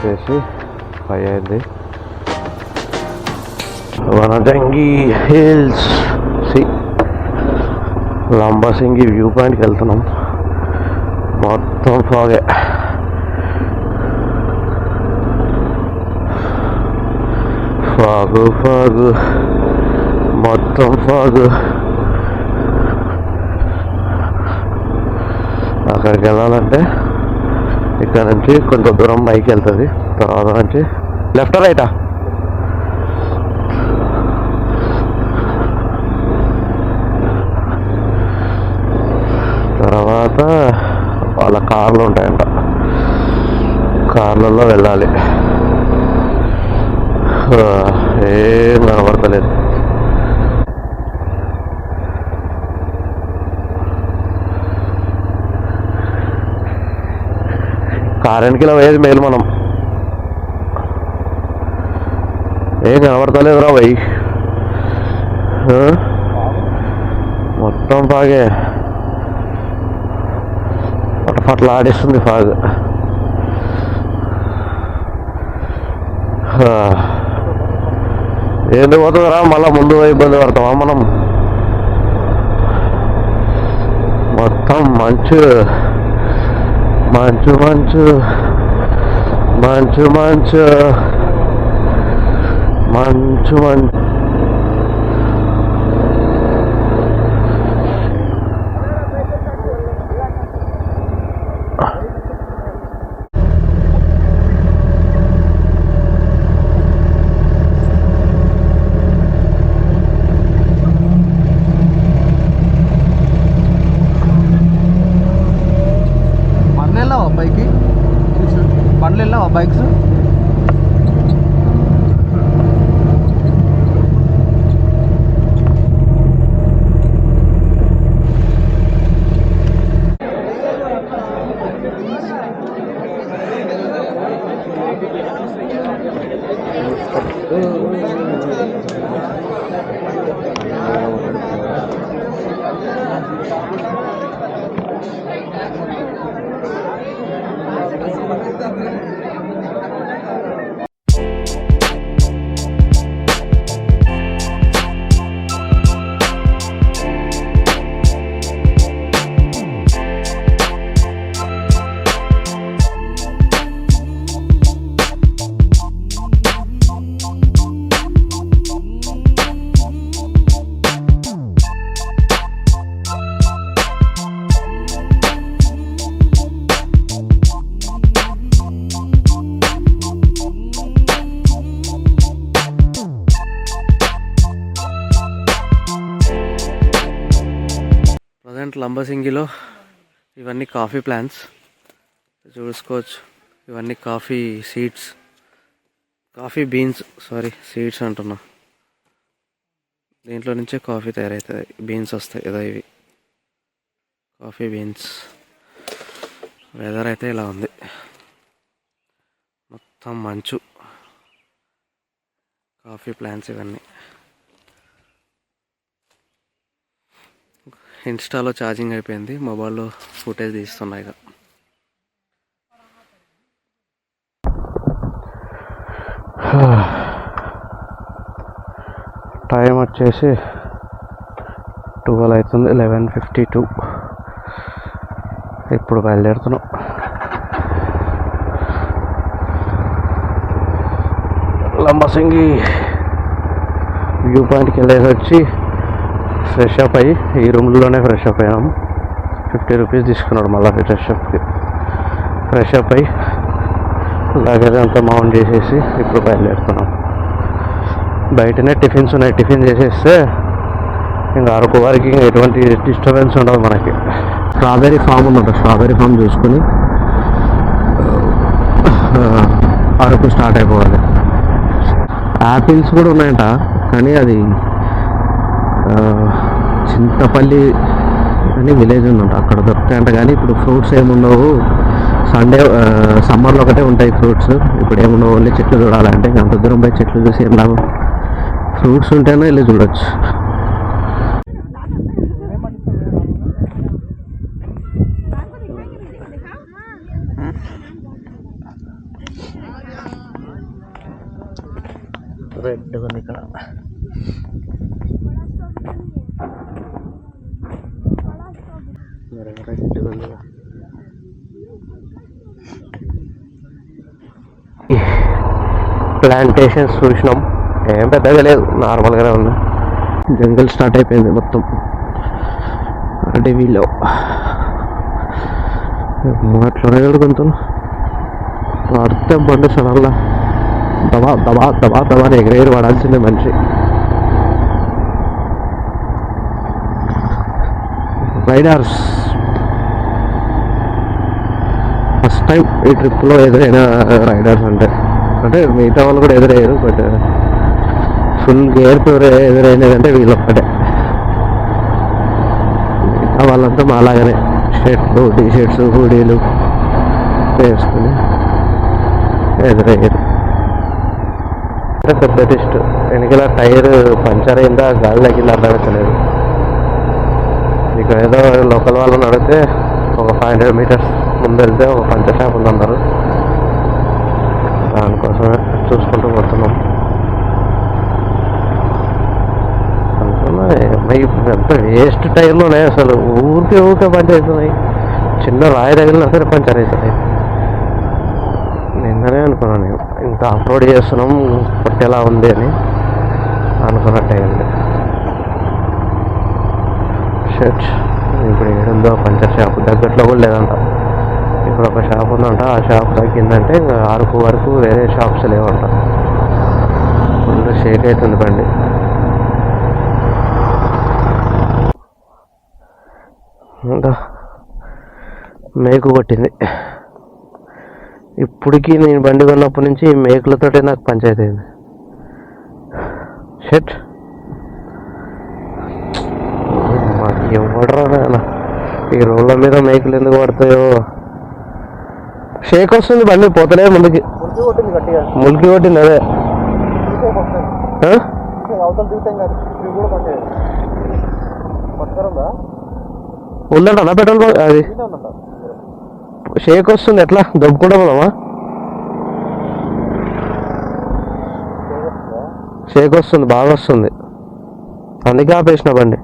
వచ్చేసి 5 అయింది. Vanajangi hills Lambasingi view పాయింట్కి వెళ్తున్నాం. మొత్తం ఫాగే, ఫాగు ఫాగు మొత్తం ఫాగు. అక్కడికి వెళ్ళాలంటే ఇక్కడ నుంచి కొంత దూరం బైక్ వెళ్తుంది. తర్వాత నుంచి లెఫ్ట్ రైటా, తర్వాత వాళ్ళ కార్లు ఉంటాయంట, కార్లలో వెళ్ళాలి. ఏం కనబడతలేదు. కార్ వెనకలో పోయేది మేలు. మనం ఏం కనబడతలేదురా భయ్, మొత్తం బాగే పటపట్ల ఆడిస్తుంది ఫాగ్. ఏంది పోతుందిరా, మళ్ళీ ముందు ఇబ్బంది పడతామా మనం. మొత్తం మంచు మంచు మంచు మంచు మంచు మంచు మంచు. బండ్లు వెళ్ళావా బైక్స్? ప్రజెంట్ లంబసింగిలో ఇవన్నీ కాఫీ ప్లాంట్స్ చూసుకోవచ్చు. ఇవన్నీ coffee seeds, coffee beans, seeds అంటున్నా. దీంట్లో నుంచే కాఫీ తయారవుతుంది, బీన్స్ వస్తాయి కదా ఇవి కాఫీ బీన్స్. వెదర్ అయితే ఇలా ఉంది, మొత్తం మంచు, కాఫీ ప్లాంట్స్ ఇవన్నీ. ఇన్స్టాలో ఛార్జింగ్ అయిపోయింది, మొబైల్లో ఫుటేజ్ తీస్తున్నాయి. ఇక టైం వచ్చేసి 12 అవుతుంది, 11:52. ఇప్పుడు బయలుదేరుతున్నాం. లంబసింగి వ్యూ పాయింట్కి వెళ్ళేసి వచ్చి ఫ్రెష్ అప్ అయ్యి ఈ రూమ్లోనే ఫ్రెష్ అప్ అయ్యాము. 50 రూపీస్ తీసుకున్నాడు మళ్ళీ ఫ్రెష్ అప్ అయ్యి లగేజ్ అంతా మౌంట్ చేసేసి ఇప్పుడు బయలుదేరుతున్నాం. బయటనే టిఫిన్స్ ఉన్నాయి, టిఫిన్ చేసేస్తే ఇంకా అరకు వారికి ఎటువంటి డిస్టర్బెన్స్ ఉండదు మనకి. స్ట్రాబెర్రీ ఫామ్ ఉందంట, స్ట్రాబెర్రీ ఫామ్ చూసుకొని అరకు స్టార్ట్ అయిపోవాలి. యాపిల్స్ కూడా ఉన్నాయంట, కానీ అది చింతపల్లి అని విలేజ్ ఉందంట, అక్కడ దొరుకుతాయంట. కానీ ఇప్పుడు ఫ్రూట్స్ ఏముండవు, సమ్మర్లో ఒకటే ఉంటాయి ఫ్రూట్స్. ఇప్పుడు ఏముండవు, ఓన్లీ చెట్లు చూడాలంటే అంత దూరం పోయి చెట్లు చూసి ఏం లాభం. ఫ్రూట్స్ ఉంటేనే వెళ్ళి చూడొచ్చు. రెడ్ ఉంది ఇక్కడ. రెడ్ ఉంది. ప్లాంటేషన్స్ చూసినాం, ఏం పెద్దగా లేదు, నార్మల్గానే ఉంది. జంగల్ స్టార్ట్ అయిపోయింది మొత్తం అడవిలో. అట్లనే కొంచెం అర్థం బండి సడన్లా దబా దబా దబా దబా ఎగరేరు పడాల్సిందే మనిషి. రైడర్స్ ఫస్ట్ టైం ఈ ట్రిప్లో ఎదురైన రైడర్స్ అంటే మిగతా వాళ్ళు కూడా ఎదురయ్యారు, బట్ ఫుల్ గేర్ ప్యూర్ ఎదురైనది అంటే వీళ్ళు ఒక్కటే. మిగతా వాళ్ళంతా మాలాగానే షర్ట్లు, టీ షర్ట్స్, హుడీలు వేసుకుని ఎదురయ్యారు. పెద్ద టెస్ట్ వెనకాల టైర్ పంచర్ అయిందా గాలి తగ్గిందా అర్థమవుతలేదు. ఇక్కడ ఏదో లోకల్ వాళ్ళని అడిగితే ఒక 500 మీటర్స్ ముందు వెళ్తే ఒక పంచర్ షాప్ ఉందన్నారు, దానికోసమే చూసుకుంటూ పోతున్నాం. అనుకున్నా ఎంత వేస్ట్ టైర్లు ఉన్నాయి అసలు, ఊరికే పంచర్ అవుతున్నాయి. చిన్న రాయి తగిలినా సరే పంచర్ అవుతున్నాయి. నిన్ననే అనుకున్నాను నేను ఇంకా అప్లోడ్ చేస్తున్నాం కొట్టేలా ఉంది అని అనుకున్నట్టు అయింది. షర్ట్ ఇప్పుడు ఏడుందో పంచర్ షాప్ దగ్గరలో కూడా లేదంట. ఇక్కడ ఒక షాప్ ఉందంట, ఆ షాప్ తగ్గిందంటే ఇంకా అరకు వరకు వేరే షాప్స్ లేవంట. ఫుల్ షేక్ అవుతుంది బండి. మేకు కొట్టింది. ఇప్పటికీ నేను బండి కొన్నప్పటి నుంచి మేకులతోటే నాకు పంచాయతీ అయింది. షర్ట్ ఎవడరా ఈ రోడ్ల మీద మేకులు ఎందుకు పడతాయో. షేక్ వస్తుంది బండి, పోతలే ముందుకి. ములికి కొట్టింది అదే. ఉందంట అన్న పెట్రోల్ బంక్ అది. షేక్ వస్తుంది, ఎట్లా దొబ్బుకుంటా పోదామా? షేక్ వస్తుంది, బాగా వస్తుంది, అందుకే ఆపేసిన బండి.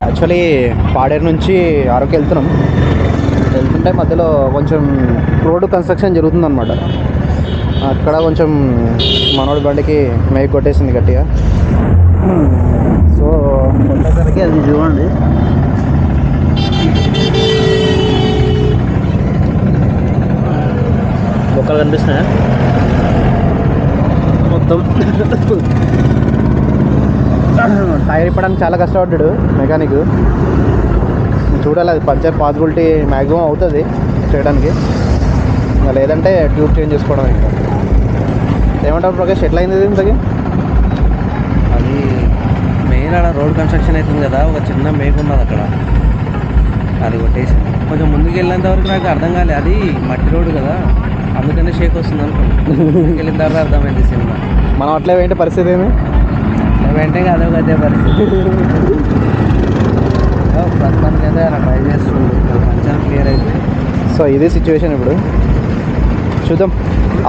యాక్చువల్లీ పాడేరు నుంచి అరకు వెళ్తుంటే మధ్యలో కొంచెం రోడ్డు కన్స్ట్రక్షన్ జరుగుతుందన్నమాట. అక్కడ కొంచెం మనోడి బండికి మేక్ కొట్టేసింది గట్టిగా. సో కొట్టేసరికి అది చూడండి బొక్కలు కనిపిస్తున్నాయా మొత్తం. టైర్ ఇప్పడానికి చాలా కష్టపడ్డాడు మెకానిక్. చూడాలి అది పంచర్ పాసిబిలిటీ మ్యాక్సిమం అవుతుంది చేయడానికి, ఇంకా లేదంటే ట్యూబ్ చేంజ్ చేసుకోవడం. ఇంకా ఏమంటారు ప్రకాష్, ఎట్లా అయింది ఇంతకీ? అది మెయిన్ అక్కడ రోడ్ కన్స్ట్రక్షన్ అవుతుంది కదా, ఒక చిన్న మేక్ ఉన్నది అక్కడ, అది కొట్టేసి కొంచెం ముందుకు వెళ్ళేంత వరకు నాకు అర్థం కాలేదు. అది మట్టి రోడ్డు కదా, అందుకనే షేక్ వస్తుంది అనుకున్నాను. ముందుకు వెళ్ళిన తర్వాత అర్థమైంది సినిమా. మనం అట్లా ఏంటి పరిస్థితి ఏమి వెంటనే అదే పరిస్థితి. ప్రస్తుతానికి అయితే అలా ట్రై చేస్తుంది, పంచర్ క్లియర్ అయితే. సో ఇది సిచ్యువేషన్. ఇప్పుడు చూద్దాం,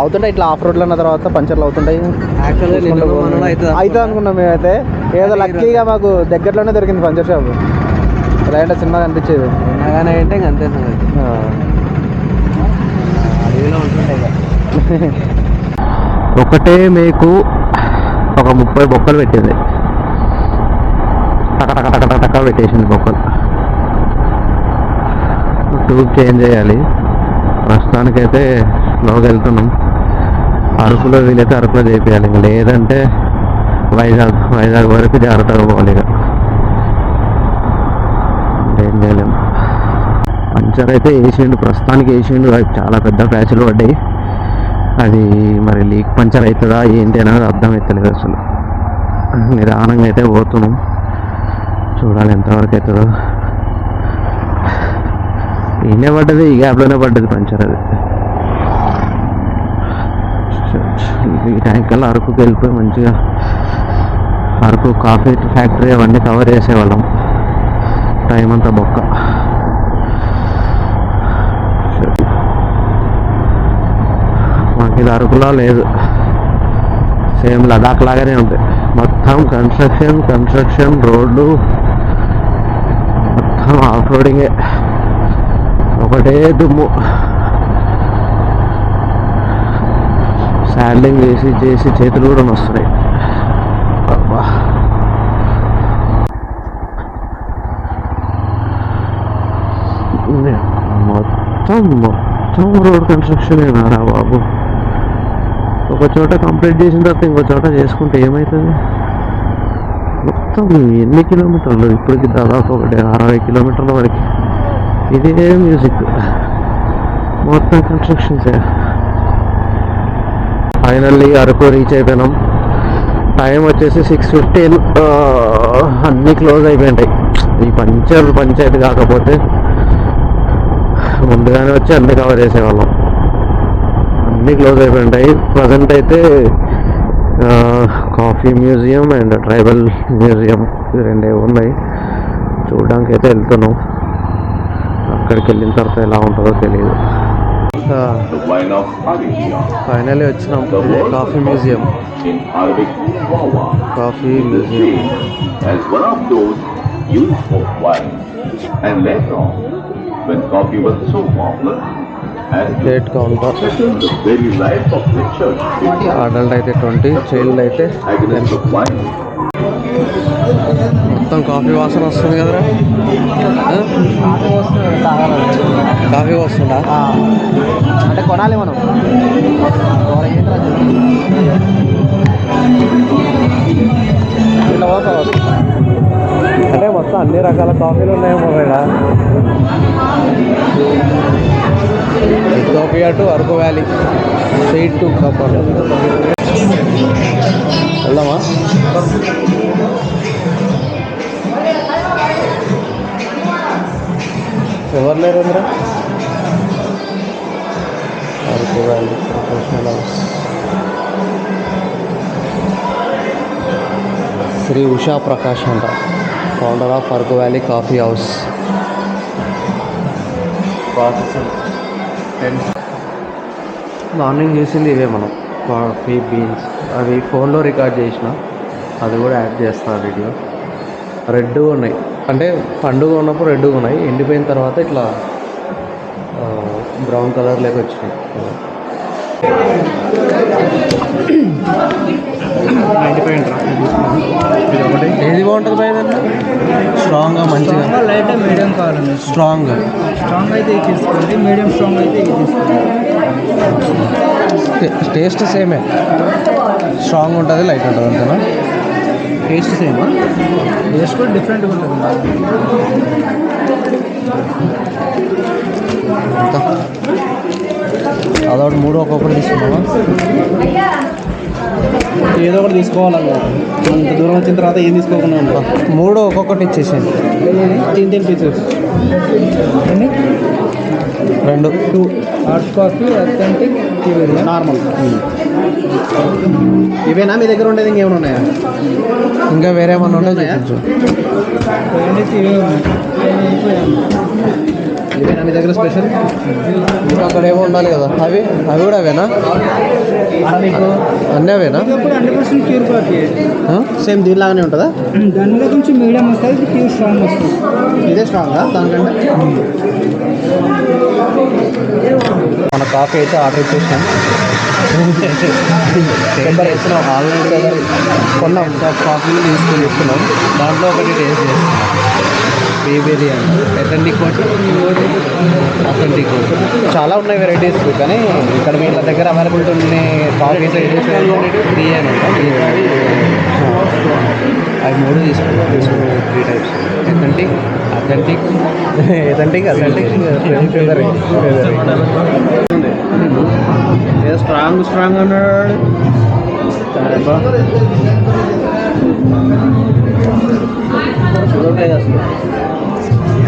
అవుతుంటాయి ఇట్లా ఆఫ్ రోడ్లు అన్న తర్వాత పంచర్లు అవుతుంటాయి. యాక్చువల్గా అయితే అనుకున్నాం మేమైతే, ఏదో లక్కీగా మాకు దగ్గరలోనే దొరికింది పంచర్ షాప్, లేదంటే సినిమా కనిపించేది. చిన్నగానే అంటే ఇంక అంతే అడవిలో ఉంటుంటాయి. ఒకటే మీకు ఒక 30 బొక్కలు పెట్టింది, టక పెట్టేసింది బొక్కలు. ట్యూబ్ చేంజ్ చేయాలి. ప్రస్తుతానికైతే లోకి వెళ్తున్నాం. అరకులో వీలైతే అరకులో చేయాలి, ఇంక లేదంటే వైజాగ్ వరకు జాగ్రత్తగా పోవాలి. ఇక ఏం చేయలేము. పంచర్ అయితే వేసిండు, ప్రస్తుతానికి వేసిండు. చాలా పెద్ద ప్యాచ్లు పడ్డాయి. అది మరి లీక్ పంచర్ అవుతుందా ఏంటి అనేది అర్థం అవుతలేదు అసలు. నిదానంగా అయితే పోతున్నాం, చూడాలి ఎంతవరకు అవుతుందో. ఈయనే పడ్డది, ఈ గ్యాప్లోనే పడ్డది పంచర్. అది ఈ టైం కల్లా అరకుకి వెళ్ళిపోయి మంచిగా అరకు కాఫీ ఫ్యాక్టరీ అవన్నీ కవర్ చేసేవాళ్ళం. టైం అంతా బొక్క. మాకు ఇది అరకులా లేదు, సేమ్ లడాక్ లాగానే ఉంది. మొత్తం కన్స్ట్రక్షన్ రోడ్లు మొత్తం ఆఫ్ రోడింగే, ఒకటే దుమ్ము. శాండ్లింగ్ చేసి చేతులు కూడా వస్తున్నాయి. అబ్బా మొత్తం రోడ్ కన్స్ట్రక్షన్ ఏనారా బాబు. ఒక చోట కంప్లీట్ చేసిన తర్వాత ఇంకో చోట చేసుకుంటే ఏమవుతుంది? మొత్తం ఎన్ని కిలోమీటర్లు ఇప్పటికి దాదాపు 60 కిలోమీటర్ల వరకు ఇదే మ్యూజిక్, మొత్తం కన్స్ట్రక్షన్సే. ఫైనల్లీ అరకు రీచ్ అయిపోయినాం. టైం వచ్చేసి 6:15. అన్నీ క్లోజ్ అయిపోయింటాయి. ఈ పంచాయతీ కాకపోతే ముందుగానే వచ్చి అన్నీ కవర్ చేసేవాళ్ళం. అన్నీ క్లోజ్ అయిపోయింటాయి. ప్రజెంట్ అయితే coffee museum and tribal museum ఇది రెండే ఉన్నాయి. చూడడానికి అయితే వెళ్తున్నాం. అక్కడికి వెళ్ళిన తర్వాత ఎలా ఉంటుందో తెలియదు. ఫైనల్లీ వచ్చినాం coffee museum. Coffee museum when coffee was so popular ticket counter. Adult అయితే 20, చైల్డ్ అయితే 10. మొత్తం కాఫీ వాసన వస్తుంది కదరా. కాఫీ వస్తుందా? అంటే కొనాలి మనం. అంటే మొత్తం అన్ని రకాల కాఫీలు ఉన్నాయేమో ఇక్కడ. Ethiopia to Araku valley, straight to cupper. వెళ్దామా? ఎవరు లేరు. Araku valley professional house. Shri Usha Prakash అంట, founder of Araku valley coffee house. Morning చేసింది ఇవే మనం, కాఫీ బీన్స్. అవి ఫోన్లో రికార్డ్ చేసిన, అది కూడా యాడ్ చేస్తాను వీడియో. రెడ్గా ఉన్నాయి, అంటే పండుగ ఉన్నప్పుడు రెడ్గా ఉన్నాయి. ఎండిపోయిన తర్వాత ఇట్లా బ్రౌన్ కలర్లోకి వచ్చినాయి. 95 ఇది ఒకటి. ఏది బాగుంటుంది భయ దాంట్లో? స్ట్రాంగ్గా మంచిగా లైట్ మీడియం కావాలండి. స్ట్రాంగ్ అయితే ఇది తీసుకోండి, మీడియం స్ట్రాంగ్ అయితే ఇది తీసుకోండి. టేస్ట్ సేమే, స్ట్రాంగ్ ఉంటుంది, లైట్ ఉంటుంది అంతేనా? టేస్ట్ సేమా? టేస్ట్ కూడా డిఫరెంట్గా ఉంటుంది. అదొకటి 3 ఒక్కొక్కటి తీసుకున్నావా? ఏదో ఒకటి తీసుకోవాలన్నా. ఇంత దూరం వచ్చిన తర్వాత ఏం తీసుకోకుండా ఉంటాం. 3 ఒక్కొక్కటి ఇచ్చేసేయండి. 10 pieces. 2 hot coffee, authentic, normal. ఇవేనా మీ దగ్గర ఉండేది? ఇంకేమైనా ఉన్నాయా? ఇంకా వేరే ఏమన్నా ఉంటే చూపించు. ఇవేనా మీ దగ్గర స్పెషల్? ఇంకా అక్కడ ఏమో ఉండాలి కదా, అవి కూడా అవేనా? మీకు అన్నీ అవేనా? 100% ప్యూర్ కాఫీ. సేమ్ దీనిలాగానే ఉంటుందా? దాని మీద కొంచెం మీడియం వస్తుంది, ఇది ప్యూర్ స్ట్రాంగ్ వస్తుంది. ఇదే స్ట్రాంగా దానికంటే? మన కాఫీ అయితే ఆర్డర్ ఇచ్చేసాం. ఇస్తున్నాం ఆల్రెడీ కొన్నాం. కాఫీలు తీసుకొని ఇస్తున్నాం. దాంట్లో ఒకటి టేస్ట్ చేస్తున్నాం. బీ బిర్యానీ, అథెంటిక్ చాలా ఉన్నాయి వెరైటీస్. కానీ ఇక్కడ వీళ్ళ దగ్గర అవైలబిలిటీ ఉన్న కాఫీస్ అయితే 3 అవి 3 తీసుకున్నాం. 3 టైప్స్. అథెంటిక్ ఏదో స్ట్రాంగ్ అన్నాడు.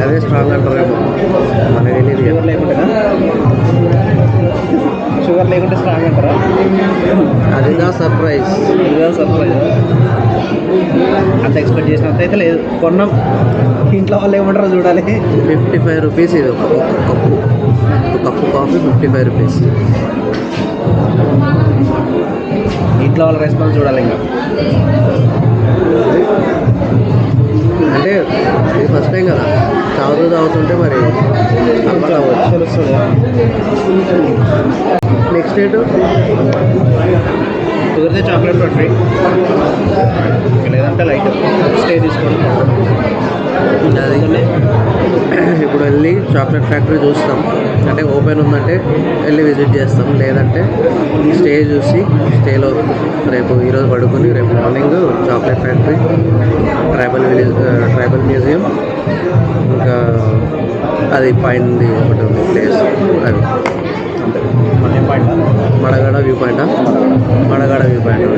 అదే స్ట్రాంగ్ అంటారేమో, మనకి తెలియదు. షుగర్ లేకుంటే స్ట్రాంగ్ అంటారా? అదిగా సర్ప్రైజ్. అంత ఎక్స్పెక్ట్ చేసినంత అయితే లేదు. కొన్నాం. ఇంట్లో వాళ్ళు ఏమంటారో చూడాలి. 55 రూపీస్ ఇది ఒక కప్పు కాఫీ. 55 రూపీస్. ఇంట్లో వాళ్ళ రెస్పాన్స్ చూడాలి ఇంకా. అంటే ఇది ఫస్ట్ టైం కదా, తాగుతుంటే మరి అలవాటు అవ్వచ్చు, తెలుస్తుంది. నెక్స్ట్ డేటు కుదిరితే చాక్లెట్ ఫ్యాక్టరీ, లేదంటే లైట్ స్టే తీసుకోవడం. అందుకనే ఇప్పుడు వెళ్ళి చాక్లెట్ ఫ్యాక్టరీ చూస్తాం, అంటే ఓపెన్ ఉందంటే వెళ్ళి విజిట్ చేస్తాం, లేదంటే స్టే చూసి స్టేలో రేపు ఈరోజు పడుకొని రేపు morning chocolate factory, tribal museum, ఇంకా అది పైనది ఒకటి ఉంది ప్లేస్, అది అంతే. Madagada view point, Madagada view point.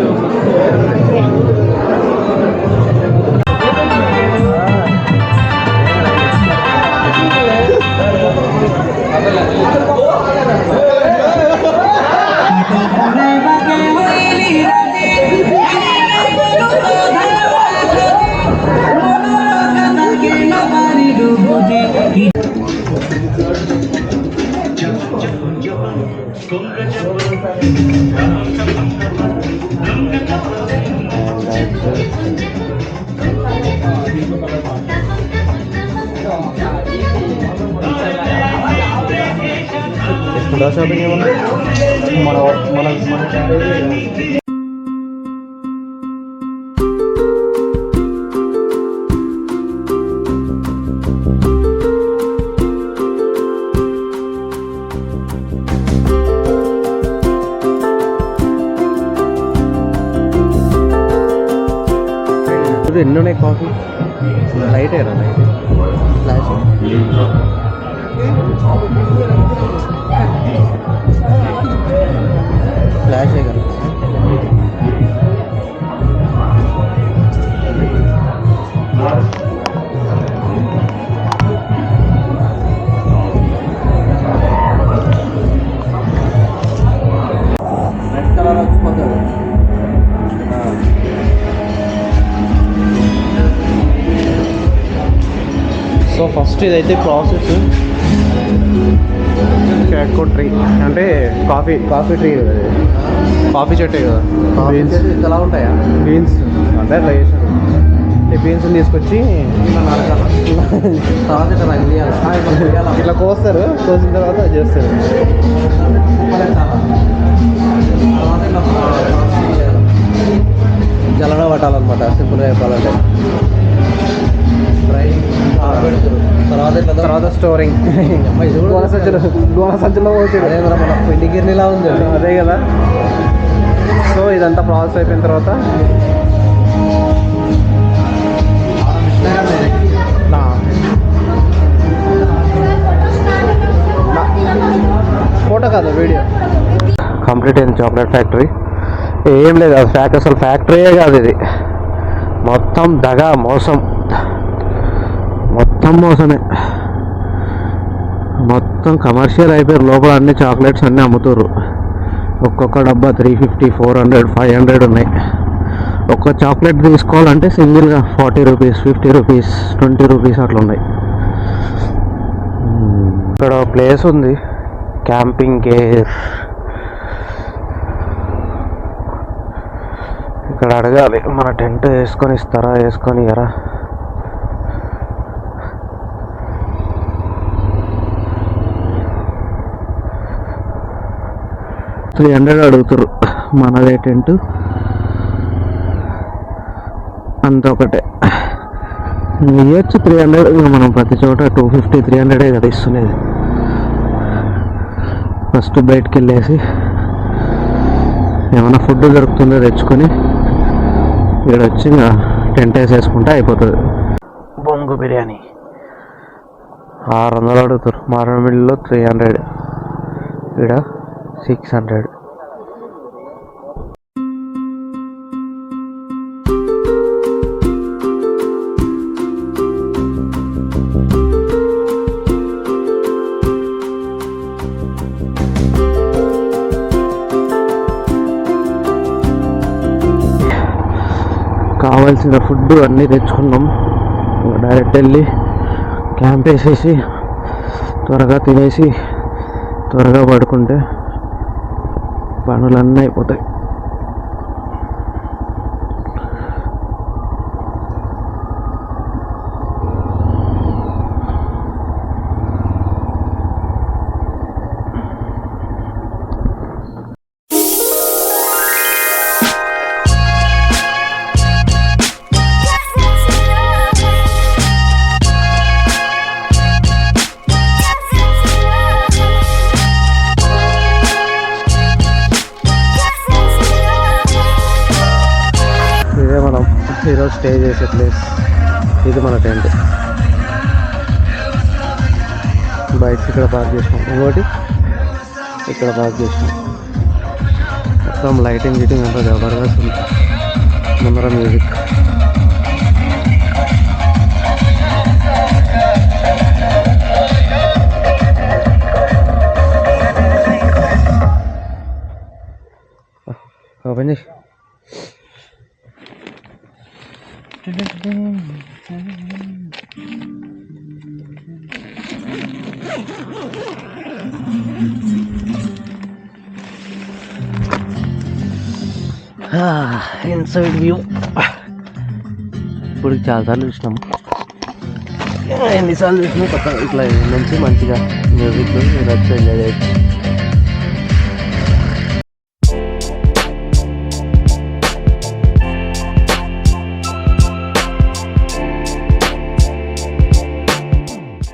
Shopping ఏమన్నా మన ఎన్ని ఉన్నాయి కాఫీ? లైట్ అయినా లైట్ ఫ్లాష్ ఫ్లాషే కదా. రెడ్ కలర్ వచ్చిపోతుంది. సో ఫస్ట్ ఇదైతే ప్రాసెస్ క్యాట్కో ట్రీ, అంటే కాఫీ ట్రీ కదా, కాఫీ చెట్టే కదా. బీన్స్ ఎలా ఉంటాయా? బీన్స్ అంటే అట్లా చేసాను. ఈ బీన్స్ తీసుకొచ్చి ఇట్లా కోస్తారు, కోసిన తర్వాత అది చేస్తారు. జలన పట్టాలన్నమాట, సింపుల్గా చెప్పాలంటే. తర్వాత స్టోరింగ్ గోన సంచులో పోతుంది. అదే కదా మన పిండి గిర్నీలా ఉంది, అదే కదా. సో ఇదంతా ప్రాసెస్ అయిపోయిన తర్వాత ఫోటో కాదు వీడియో కంప్లీట్ అయింది. చాక్లెట్ ఫ్యాక్టరీ ఏం లేదు, అది అసలు ఫ్యాక్టరీయే కాదు, ఇది మొత్తం దగా మోసం, మొత్తం మోసమే. మొత్తం కమర్షియల్ అయిపోయారు. లోపల అన్ని చాక్లెట్స్ అన్నీ అమ్ముతారు. ఒక్కొక్క డబ్బా 350, 400, 500 ఉన్నాయి. ఒక్క చాక్లెట్ తీసుకోవాలంటే సింగిల్గా 40 రూపీస్, 50 రూపీస్, 20 రూపీస్ అట్లా ఉన్నాయి. ఇక్కడ ప్లేస్ ఉంది క్యాంపింగ్ కేర్. ఇక్కడ అడగాలి మన టెంట్ వేసుకొని ఇస్తారా, వేసుకొని ఇయ్యరా. $300 అడుగుతారు. మనదే టెంట్ అంత ఒకటే ఇవ్వచ్చు 300. మనం ప్రతి చోట 250, 300 కదా ఇస్తున్నది. ఫస్ట్ బయటకు వెళ్ళేసి ఏమైనా ఫుడ్ దొరుకుతుందో తెచ్చుకొని ఇక్కడ వచ్చి టెంట్ వేసేసుకుంటే అయిపోతుంది. బొంగు బిర్యానీ 600 అడుగుతారు. మారేడుమిల్లిలో 300, ఇక్కడ 600. కావాల్సిన ఫుడ్ అన్నీ తెచ్చుకున్నాం. డైరెక్ట్ వెళ్ళి క్యాంప్ వేసేసి త్వరగా తినేసి త్వరగా పడుకుంటే పనులన్నీ అయిపోతాయి. స్టే చేసే ప్లేస్. ఇది మన టెంట్. బైక్స్ ఇక్కడ పార్క్ చేసినాం, ఇంకోటి ఇక్కడ పార్క్ చేసినాం. మొత్తం లైటింగ్ గిటింగ్ అంతా జబర్దస్త్ ఉంది. ముందర మ్యూజిక్. ఓపెన్ చేసి ఇన్సైడ్ వ్యూ. ఇప్పుడు చాలాసార్లు చూసినాము, ఎన్నిసార్లు చూసినా కొత్త ఇట్లా నుంచి మంచిగా మ్యూజిక్ వచ్చి ఎంజాయ్ చేయొచ్చు.